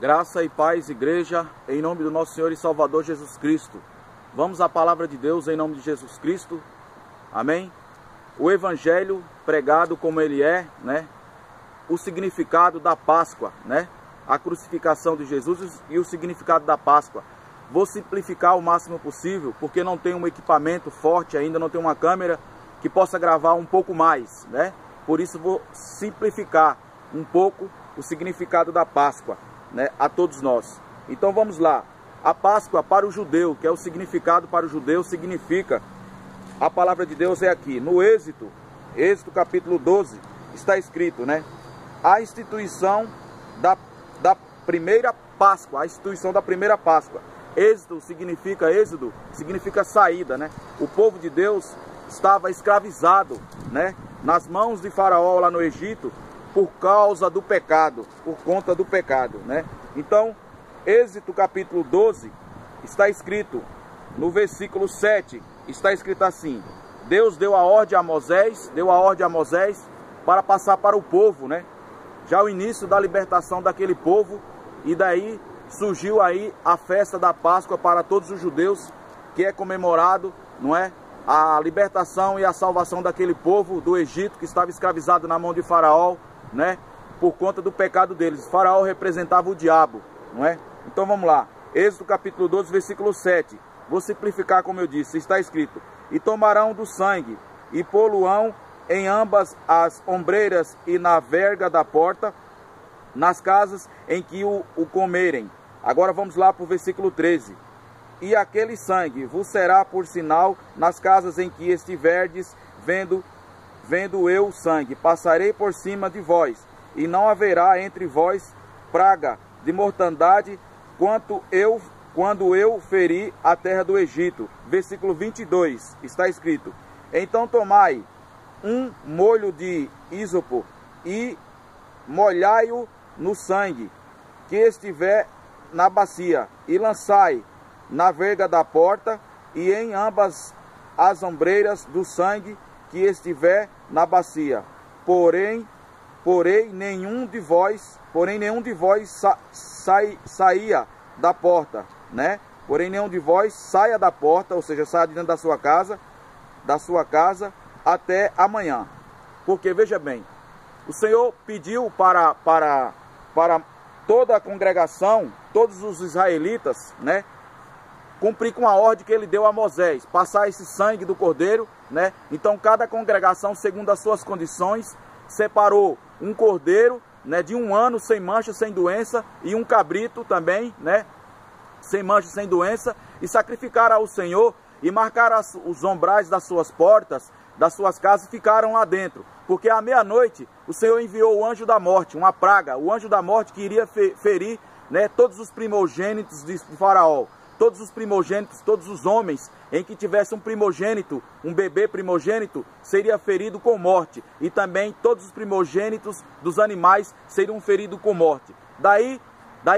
Graça e paz, igreja, em nome do nosso Senhor e Salvador Jesus Cristo. Vamos à palavra de Deus em nome de Jesus Cristo. Amém? O evangelho pregado como ele é, né? O significado da Páscoa, né? A crucificação de Jesus e o significado da Páscoa. Vou simplificar o máximo possível, porque não tenho um equipamento forte ainda, não tenho uma câmera que possa gravar um pouco mais, né? Por isso vou simplificar um pouco o significado da Páscoa, né, a todos nós. Então vamos lá. A Páscoa para o judeu, que é o significado para o judeu, significa, a palavra de Deus é aqui, no Êxodo capítulo 12, está escrito, né, a instituição da primeira Páscoa, a instituição da primeira Páscoa. Êxodo significa saída, né? O povo de Deus estava escravizado, né, nas mãos de Faraó lá no Egito, por causa do pecado, por conta do pecado, né? Então, Êxodo capítulo 12, está escrito, no versículo 7, está escrito assim: Deus deu a ordem a Moisés, para passar para o povo, né? Já o início da libertação daquele povo, e daí surgiu aí a festa da Páscoa para todos os judeus, que é comemorado, não é? A libertação e a salvação daquele povo do Egito, que estava escravizado na mão de Faraó, né, por conta do pecado deles. Faraó representava o diabo, não é? Então vamos lá, Êxodo capítulo 12, versículo 7, vou simplificar como eu disse, está escrito: e tomarão do sangue, e pô-lo-ão em ambas as ombreiras e na verga da porta, nas casas em que o comerem. Agora vamos lá para o versículo 13, e aquele sangue vos será por sinal nas casas em que estiverdes, vendo eu o sangue, passarei por cima de vós, e não haverá entre vós praga de mortandade, quando eu feri a terra do Egito. Versículo 22, está escrito: então tomai um molho de ísopo e molhai-o no sangue que estiver na bacia, e lançai na verga da porta e em ambas as ombreiras do sangue que estiver na bacia. Porém nenhum de vós saia da porta, né? Porém nenhum de vós saia da porta, ou seja, saia de dentro da sua casa até amanhã. Porque veja bem, o Senhor pediu para toda a congregação, todos os israelitas, né, cumprir com a ordem que ele deu a Moisés, passar esse sangue do cordeiro, né? Então cada congregação, segundo as suas condições, separou um cordeiro, né, de 1 ano, sem mancha, sem doença, e um cabrito também, né, sem mancha, sem doença, e sacrificaram ao Senhor, e marcaram os umbrais das suas portas, das suas casas, e ficaram lá dentro, porque à meia-noite o Senhor enviou o anjo da morte, uma praga, o anjo da morte que iria ferir, né, todos os primogênitos de Faraó. Todos os primogênitos, todos os homens em que tivesse um primogênito, um bebê primogênito, seria ferido com morte. E também todos os primogênitos dos animais seriam feridos com morte. Daí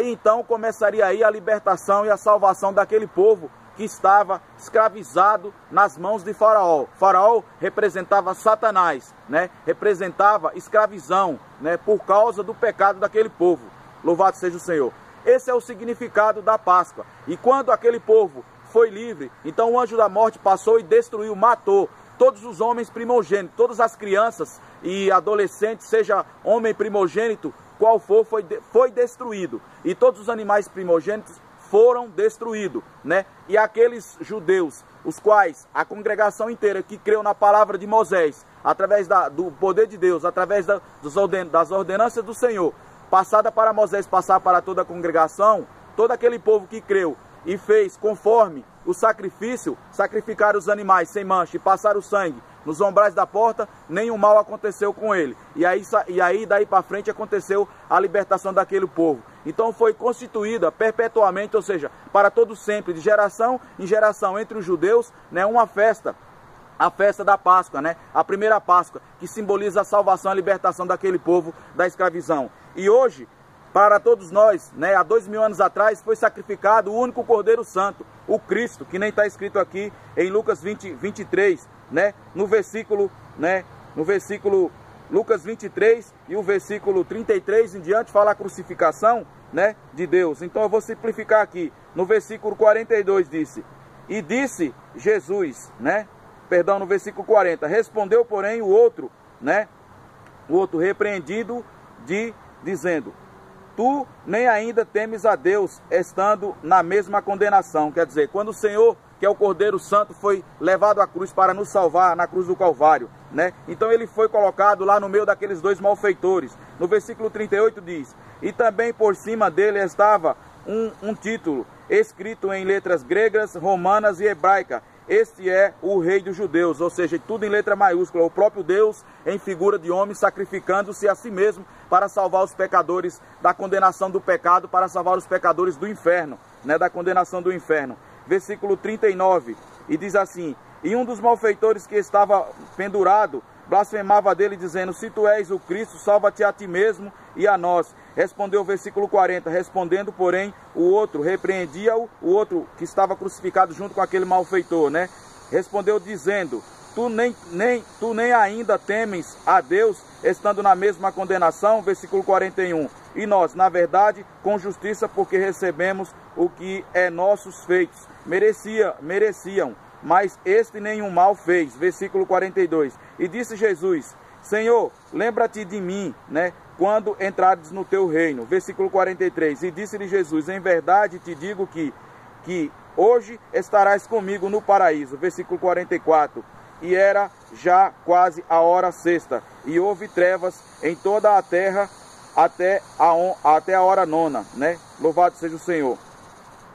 então começaria aí a libertação e a salvação daquele povo que estava escravizado nas mãos de Faraó. Faraó representava Satanás, né? Representava escravidão, né? Por causa do pecado daquele povo. Louvado seja o Senhor. Esse é o significado da Páscoa. E quando aquele povo foi livre, então o anjo da morte passou e destruiu, matou todos os homens primogênitos, todas as crianças e adolescentes, seja homem primogênito, qual for, foi destruído. E todos os animais primogênitos foram destruídos, né? E aqueles judeus, os quais a congregação inteira que creu na palavra de Moisés, através do poder de Deus, através das ordenanças do Senhor, passada para Moisés, passar para toda a congregação, todo aquele povo que creu e fez conforme o sacrifício, sacrificar os animais sem mancha e passar o sangue nos umbrais da porta, nenhum mal aconteceu com ele. E aí daí para frente aconteceu a libertação daquele povo. Então foi constituída perpetuamente, ou seja, para todo sempre, de geração em geração, entre os judeus, né, uma festa, a festa da Páscoa, né? A primeira Páscoa, que simboliza a salvação e a libertação daquele povo da escravidão. E hoje, para todos nós, né, há 2000 anos atrás, foi sacrificado o único Cordeiro Santo, o Cristo, que nem está escrito aqui em Lucas 23, né? No versículo Lucas 23 e o versículo 33 em diante fala a crucificação, né, de Deus. Então eu vou simplificar aqui. No versículo 42 e disse Jesus, né, perdão, no versículo 40, respondeu porém o outro, né, o outro repreendido dizendo, tu nem ainda temes a Deus, estando na mesma condenação. Quer dizer, quando o Senhor, que é o Cordeiro Santo, foi levado à cruz para nos salvar, na cruz do Calvário, né? Então ele foi colocado lá no meio daqueles dois malfeitores. No versículo 38 diz, e também por cima dele estava um título, escrito em letras gregas, romanas e hebraica, este é o Rei dos Judeus, ou seja, tudo em letra maiúscula, o próprio Deus em figura de homem, sacrificando-se a si mesmo para salvar os pecadores da condenação do pecado, para salvar os pecadores do inferno, né, da condenação do inferno. Versículo 39, e diz assim, e um dos malfeitores que estava pendurado, blasfemava dele, dizendo, se tu és o Cristo, salva-te a ti mesmo e a nós. Respondeu o versículo 40, respondendo, porém, o outro, repreendia-o, o outro que estava crucificado junto com aquele malfeitor, né? Respondeu dizendo, tu nem ainda temes a Deus, estando na mesma condenação, versículo 41. E nós, na verdade, com justiça, porque recebemos o que é nossos feitos. Mereciam, mas este nenhum mal fez. Versículo 42. E disse Jesus, Senhor, lembra-te de mim, né, quando entrares no teu reino. Versículo 43. E disse-lhe Jesus, em verdade te digo que hoje estarás comigo no paraíso. Versículo 44. E era já quase a hora sexta, e houve trevas em toda a terra até a hora nona, né? Louvado seja o Senhor.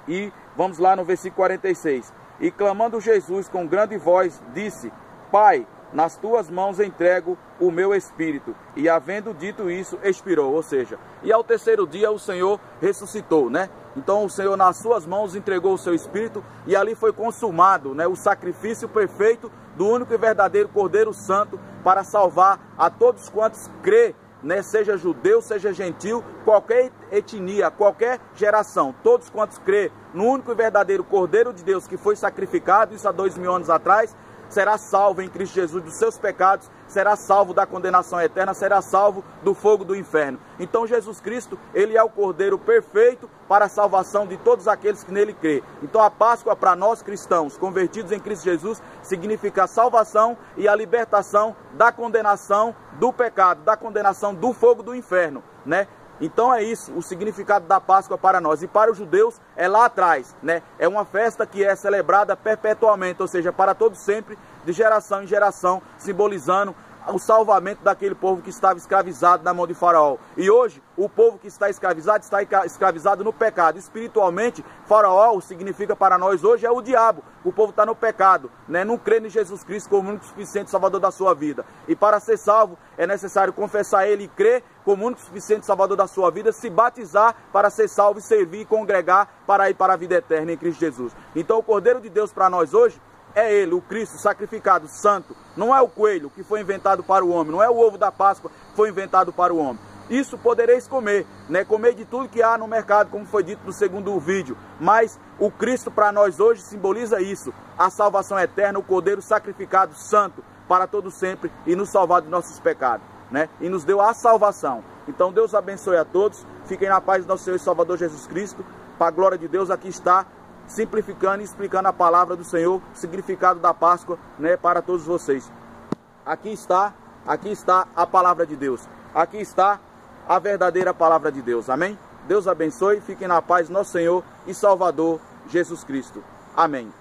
E vamos lá no versículo 46. E clamando Jesus com grande voz, disse, Pai, nas tuas mãos entrego o meu espírito. E havendo dito isso, expirou. Ou seja, e ao terceiro dia o Senhor ressuscitou, né? Então o Senhor nas suas mãos entregou o seu espírito e ali foi consumado, né, o sacrifício perfeito do único e verdadeiro Cordeiro Santo para salvar a todos quantos crê, né, seja judeu, seja gentil, qualquer etnia, qualquer geração, todos quantos crê no único e verdadeiro Cordeiro de Deus que foi sacrificado, isso há 2000 anos atrás, será salvo em Cristo Jesus dos seus pecados, será salvo da condenação eterna, será salvo do fogo do inferno. Então Jesus Cristo, ele é o Cordeiro perfeito para a salvação de todos aqueles que nele crê. Então a Páscoa para nós cristãos, convertidos em Cristo Jesus, significa a salvação e a libertação da condenação do pecado, da condenação do fogo do inferno, né? Então é isso, o significado da Páscoa para nós. E para os judeus é lá atrás, né? É uma festa que é celebrada perpetuamente, ou seja, para todo sempre, de geração em geração, simbolizando o salvamento daquele povo que estava escravizado na mão de Faraó. E hoje, o povo que está escravizado no pecado. Espiritualmente, Faraó significa para nós hoje é o diabo. O povo está no pecado, né? Não crê em Jesus Cristo como único suficiente salvador da sua vida. E para ser salvo, é necessário confessar Ele e crer como único suficiente salvador da sua vida, se batizar para ser salvo e servir e congregar para ir para a vida eterna em Cristo Jesus. Então o Cordeiro de Deus para nós hoje é Ele, o Cristo sacrificado, santo. Não é o coelho que foi inventado para o homem, não é o ovo da Páscoa que foi inventado para o homem. Isso podereis comer, né? Comer de tudo que há no mercado, como foi dito no segundo vídeo. Mas o Cristo para nós hoje simboliza isso, a salvação eterna, o Cordeiro sacrificado, santo, para todo sempre e nos salvar dos nossos pecados, né? E nos deu a salvação. Então Deus abençoe a todos, fiquem na paz do nosso Senhor e Salvador Jesus Cristo. Para a glória de Deus, aqui está simplificando e explicando a palavra do Senhor, o significado da Páscoa, né, para todos vocês. Aqui está a palavra de Deus. Aqui está a verdadeira palavra de Deus. Amém? Deus abençoe, fiquem na paz, nosso Senhor e Salvador Jesus Cristo. Amém.